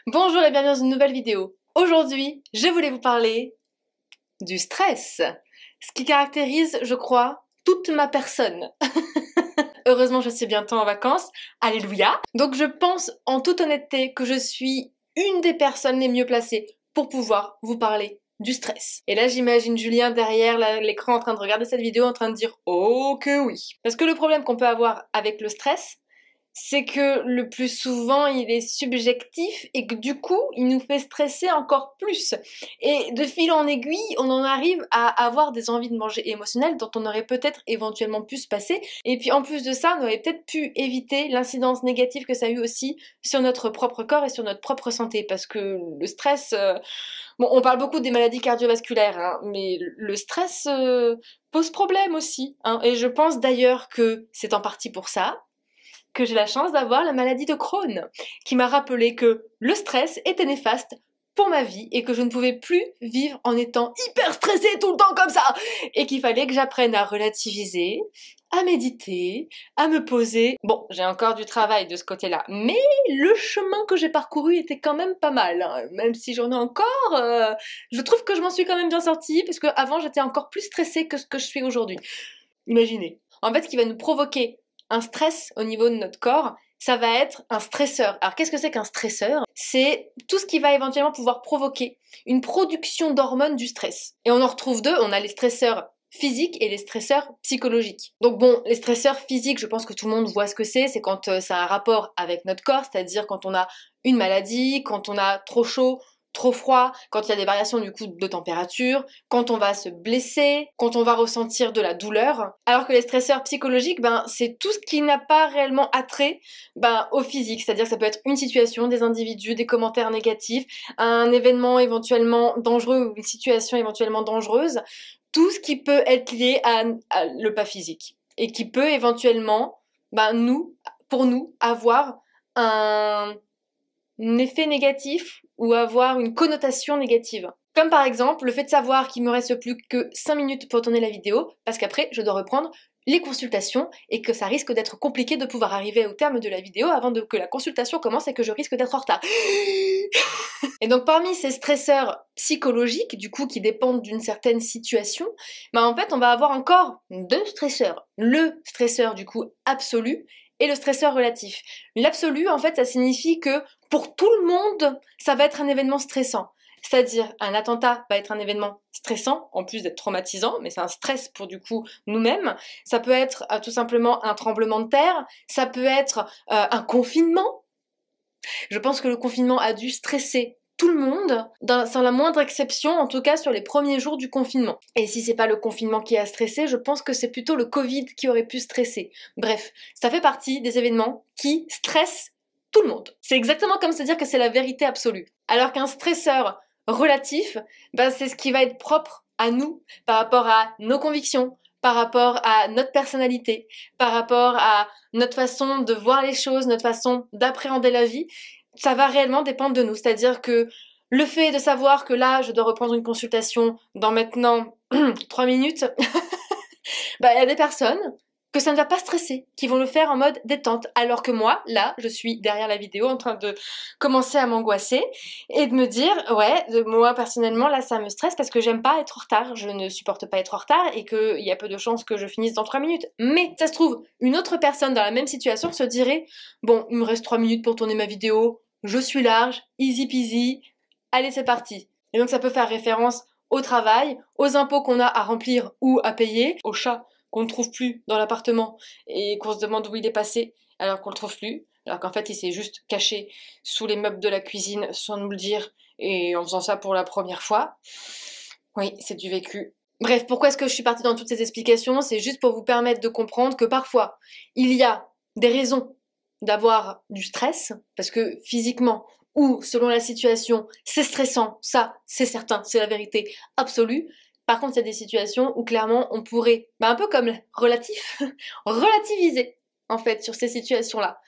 Bonjour et bienvenue dans une nouvelle vidéo. Aujourd'hui, je voulais vous parler du stress, ce qui caractérise, je crois, toute ma personne. Heureusement, je suis bientôt en vacances, alléluia. Donc je pense en toute honnêteté que je suis une des personnes les mieux placées pour pouvoir vous parler du stress. Et là, j'imagine Julien derrière l'écran en train de regarder cette vidéo en train de dire «Oh que oui». Parce que le problème qu'on peut avoir avec le stress, c'est que le plus souvent il est subjectif et que du coup il nous fait stresser encore plus. Et de fil en aiguille, on en arrive à avoir des envies de manger émotionnelles dont on aurait peut-être éventuellement pu se passer. Et puis en plus de ça, on aurait peut-être pu éviter l'incidence négative que ça a eu aussi sur notre propre corps et sur notre propre santé. Parce que le stress, bon, on parle beaucoup des maladies cardiovasculaires, hein, mais le stress pose problème aussi, hein. Et je pense d'ailleurs que c'est en partie pour ça que j'ai la chance d'avoir la maladie de Crohn, qui m'a rappelé que le stress était néfaste pour ma vie et que je ne pouvais plus vivre en étant hyper stressée tout le temps comme ça et qu'il fallait que j'apprenne à relativiser, à méditer, à me poser. Bon, j'ai encore du travail de ce côté-là, mais le chemin que j'ai parcouru était quand même pas mal, hein. Même si j'en ai encore, je trouve que je m'en suis quand même bien sortie parce qu'avant j'étais encore plus stressée que ce que je suis aujourd'hui. Imaginez. En fait, ce qui va nous provoquer un stress au niveau de notre corps, ça va être un stresseur. Alors qu'est-ce que c'est qu'un stresseur? C'est tout ce qui va éventuellement pouvoir provoquer une production d'hormones du stress. Et on en retrouve deux, on a les stresseurs physiques et les stresseurs psychologiques. Donc bon, les stresseurs physiques, je pense que tout le monde voit ce que c'est quand ça a un rapport avec notre corps, c'est-à-dire quand on a une maladie, quand on a trop chaud, trop froid, quand il y a des variations du coup de température, quand on va se blesser, quand on va ressentir de la douleur. Alors que les stresseurs psychologiques, ben, c'est tout ce qui n'a pas réellement attrait au physique. C'est-à-dire que ça peut être une situation, des individus, des commentaires négatifs, un événement éventuellement dangereux ou une situation éventuellement dangereuse. Tout ce qui peut être lié à le pas physique. Et qui peut éventuellement, pour nous, avoir un effet négatif ou avoir une connotation négative. Comme par exemple le fait de savoir qu'il me reste plus que 5 minutes pour tourner la vidéo, parce qu'après je dois reprendre les consultations et que ça risque d'être compliqué de pouvoir arriver au terme de la vidéo avant que la consultation commence et que je risque d'être en retard. Et donc parmi ces stresseurs psychologiques, du coup qui dépendent d'une certaine situation, en fait on va avoir encore deux stresseurs. Le stresseur du coup absolu et le stresseur relatif. L'absolu en fait ça signifie que pour tout le monde ça va être un événement stressant. C'est-à-dire un attentat va être un événement stressant, en plus d'être traumatisant, mais c'est un stress pour du coup nous-mêmes. Ça peut être tout simplement un tremblement de terre, ça peut être un confinement. Je pense que le confinement a dû stresser tout le monde, sans la moindre exception, en tout cas sur les premiers jours du confinement. Et si c'est pas le confinement qui a stressé, je pense que c'est plutôt le Covid qui aurait pu stresser. Bref, ça fait partie des événements qui stressent tout le monde. C'est exactement comme se dire que c'est la vérité absolue. Alors qu'un stresseur relatif, c'est ce qui va être propre à nous par rapport à nos convictions, par rapport à notre personnalité, par rapport à notre façon de voir les choses, notre façon d'appréhender la vie. Ça va réellement dépendre de nous. C'est-à-dire que le fait de savoir que là, je dois reprendre une consultation dans maintenant 3 minutes, il y a des personnes que ça ne va pas stresser, qui vont le faire en mode détente. Alors que moi, là, je suis derrière la vidéo en train de commencer à m'angoisser et de me dire, ouais, moi personnellement, là, ça me stresse parce que j'aime pas être en retard. Je ne supporte pas être en retard et qu'il y a peu de chances que je finisse dans 3 minutes. Mais ça se trouve, une autre personne dans la même situation se dirait, bon, il me reste 3 minutes pour tourner ma vidéo, je suis large, easy peasy, allez, c'est parti. Et donc ça peut faire référence au travail, aux impôts qu'on a à remplir ou à payer, au chat qu'on ne trouve plus dans l'appartement et qu'on se demande où il est passé alors qu'on le trouve plus, alors qu'en fait il s'est juste caché sous les meubles de la cuisine sans nous le dire et en faisant ça pour la première fois. Oui, c'est du vécu. Bref, pourquoi est-ce que je suis partie dans toutes ces explications? C'est juste pour vous permettre de comprendre que parfois il y a des raisons d'avoir du stress, parce que physiquement ou selon la situation, c'est stressant, ça c'est certain, c'est la vérité absolue. Par contre, il y a des situations où clairement on pourrait, un peu comme relatif, relativiser en fait sur ces situations-là.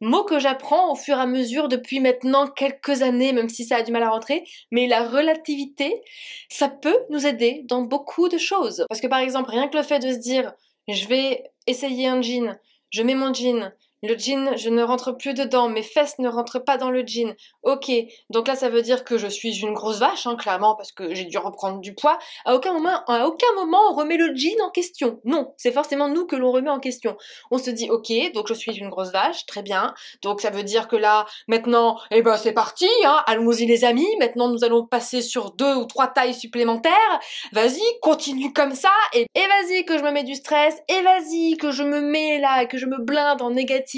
Mot que j'apprends au fur et à mesure depuis maintenant quelques années, même si ça a du mal à rentrer, mais la relativité, ça peut nous aider dans beaucoup de choses. Parce que par exemple, rien que le fait de se dire, je vais essayer un jean, je mets mon jean, Le jean, je ne rentre plus dedans, mes fesses ne rentrent pas dans le jean. Ok, donc là ça veut dire que je suis une grosse vache, hein, clairement, parce que j'ai dû reprendre du poids. À aucun moment on remet le jean en question. Non, c'est forcément nous que l'on remet en question. On se dit ok, donc je suis une grosse vache, très bien. Donc ça veut dire que là, maintenant, eh ben c'est parti, hein, allons-y les amis, maintenant nous allons passer sur 2 ou 3 tailles supplémentaires. Vas-y, continue comme ça, et vas-y que je me mets du stress, et vas-y que je me mets là, que je me blinde en négativité.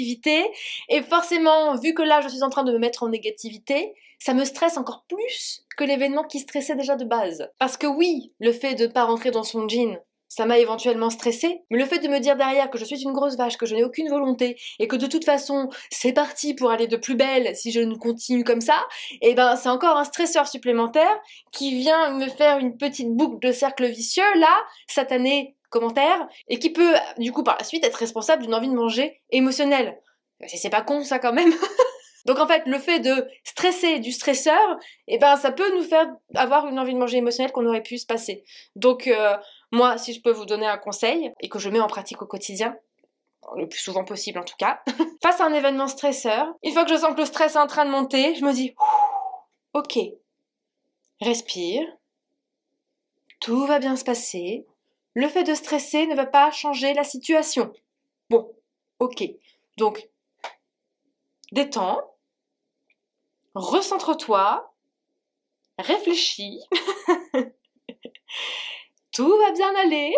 Et forcément, vu que là je suis en train de me mettre en négativité, ça me stresse encore plus que l'événement qui stressait déjà de base. Parce que oui, le fait de pas rentrer dans son jean, ça m'a éventuellement stressée, mais le fait de me dire derrière que je suis une grosse vache, que je n'ai aucune volonté, et que de toute façon, c'est parti pour aller de plus belle si je ne continue comme ça, et ben c'est encore un stresseur supplémentaire qui vient me faire une petite boucle de cercle vicieux, là, satané commentaire, et qui peut, du coup, par la suite, être responsable d'une envie de manger émotionnelle. C'est pas con, ça, quand même. Donc en fait, le fait de stresser du stresseur, eh ben ça peut nous faire avoir une envie de manger émotionnelle qu'on aurait pu se passer. Donc moi, si je peux vous donner un conseil, et que je mets en pratique au quotidien, le plus souvent possible en tout cas, face à un événement stresseur, une fois que je sens que le stress est en train de monter, je me dis « Ok, respire, tout va bien se passer, le fait de stresser ne va pas changer la situation. Bon, ok, donc détends, recentre-toi, réfléchis, tout va bien aller,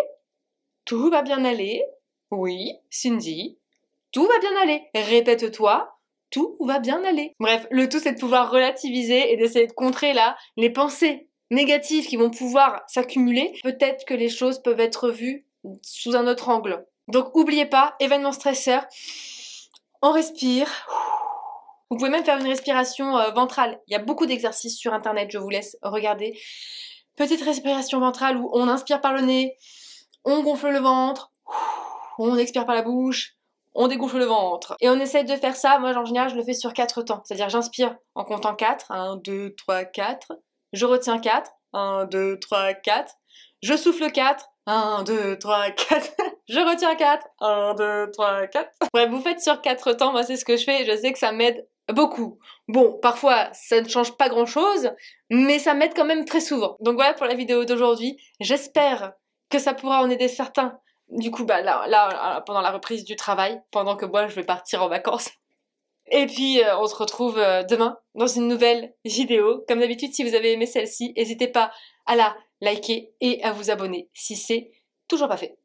tout va bien aller, oui, Cindy, tout va bien aller, répète-toi, tout va bien aller. Bref, le tout c'est de pouvoir relativiser et d'essayer de contrer là les pensées négatives qui vont pouvoir s'accumuler. Peut-être que les choses peuvent être vues sous un autre angle. Donc oubliez pas, événement stresseur, on respire. Vous pouvez même faire une respiration ventrale. Il y a beaucoup d'exercices sur internet, je vous laisse regarder. Petite respiration ventrale où on inspire par le nez, on gonfle le ventre, on expire par la bouche, on dégonfle le ventre. Et on essaye de faire ça, moi en général je le fais sur 4 temps. C'est-à-dire j'inspire en comptant 4, 1, 2, 3, 4. Je retiens 4, 1, 2, 3, 4. Je souffle 4, 1, 2, 3, 4. Je retiens 4, 1, 2, 3, 4. Bref, vous faites sur 4 temps, moi c'est ce que je fais et je sais que ça m'aide beaucoup. Bon, parfois ça ne change pas grand chose, mais ça m'aide quand même très souvent. Donc voilà pour la vidéo d'aujourd'hui. J'espère que ça pourra en aider certains. Du coup, bah là, pendant la reprise du travail, pendant que moi je vais partir en vacances. Et puis on se retrouve demain dans une nouvelle vidéo. Comme d'habitude, si vous avez aimé celle-ci, n'hésitez pas à la liker et à vous abonner si c'est toujours pas fait.